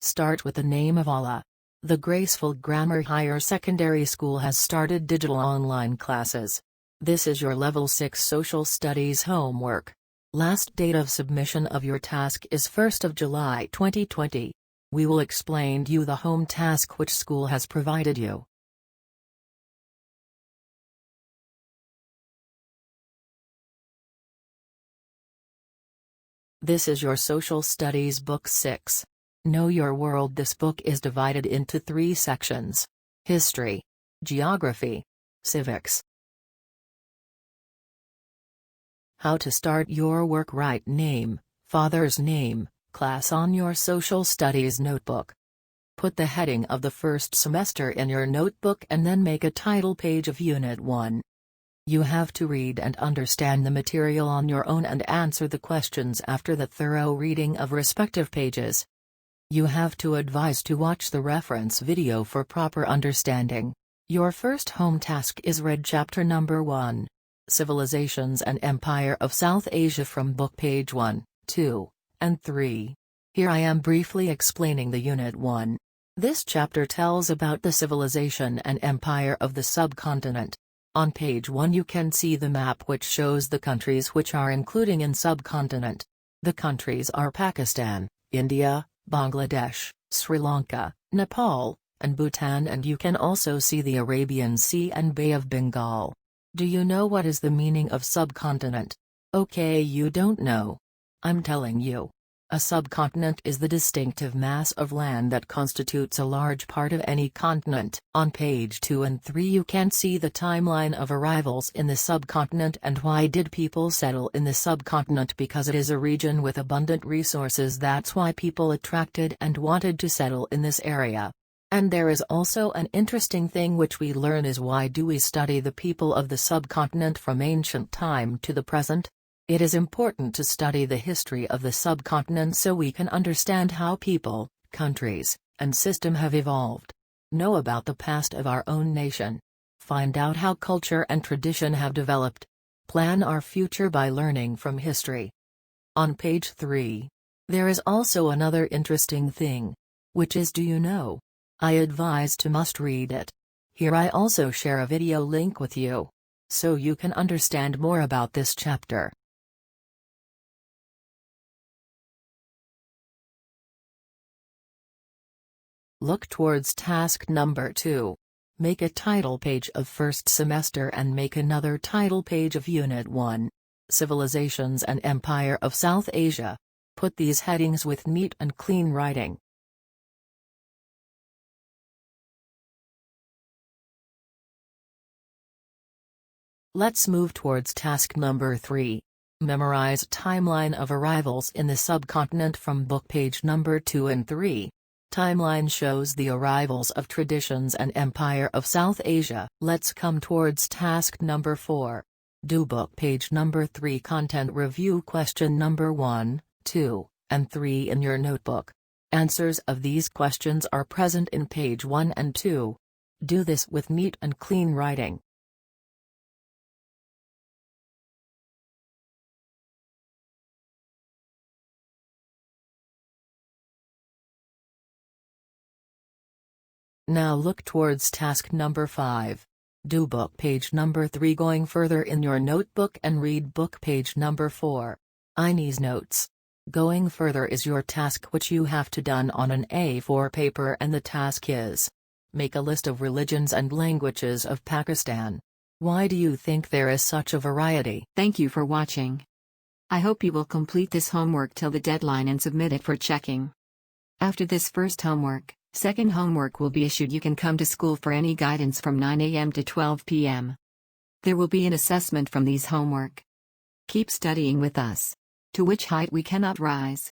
Start with the name of Allah. The Graceful Grammar Higher Secondary School has started digital online classes. This is your Level 6 Social Studies homework. Last date of submission of your task is 1st of July 2020. We will explain to you the home task which school has provided you. This is your Social Studies Book 6. Know Your World. This book is divided into 3 sections: History, Geography, Civics. How to start your work. Write name, father's name, class on your Social Studies notebook. Put the heading of the first semester in your notebook and then make a title page of Unit 1. You have to read and understand the material on your own and answer the questions after the thorough reading of respective pages. You have to advise to watch the reference video for proper understanding. Your first home task is read chapter number 1, Civilizations and Empire of South Asia, from book page 1, 2, and 3. Here I am briefly explaining the Unit 1. This chapter tells about the civilization and empire of the subcontinent. On page 1 you can see the map which shows the countries which are including in subcontinent. The countries are Pakistan, India, Bangladesh, Sri Lanka, Nepal, and Bhutan, and you can also see the Arabian Sea and Bay of Bengal. Do you know what is the meaning of subcontinent? Okay, you don't know. I'm telling you. A subcontinent is the distinctive mass of land that constitutes a large part of any continent. On page 2 and 3 you can see the timeline of arrivals in the subcontinent and why did people settle in the subcontinent. Because it is a region with abundant resources, that's why people attracted and wanted to settle in this area. And there is also an interesting thing which we learn is why do we study the people of the subcontinent from ancient time to the present? It is important to study the history of the subcontinent so we can understand how people, countries, and system have evolved. Know about the past of our own nation. Find out how culture and tradition have developed. Plan our future by learning from history. On page 3. There is also another interesting thing. Which is, do you know? I advise to must read it. Here I also share a video link with you, so you can understand more about this chapter. Look towards task number 2. Make a title page of first semester and make another title page of Unit 1, Civilizations and Empire of South Asia. Put these headings with neat and clean writing. Let's move towards task number 3. Memorize timeline of arrivals in the subcontinent from book page number 2 and 3. Timeline shows the arrivals of traditions and empire of South Asia. Let's come towards task number 4. Do book page number 3 content review question number 1, 2, and 3 in your notebook. Answers of these questions are present in page 1 and 2. Do this with neat and clean writing. Now look towards task number 5. Do book page number 3 going further in your notebook and read book page number 4. Ine's notes. Going further is your task which you have to done on an A4 paper, and the task is: make a list of religions and languages of Pakistan. Why do you think there is such a variety? Thank you for watching. I hope you will complete this homework till the deadline and submit it for checking. After this first homework, second homework will be issued. You can come to school for any guidance from 9 a.m. to 12 p.m. There will be an assessment from these homework. Keep studying with us. To which height we cannot rise.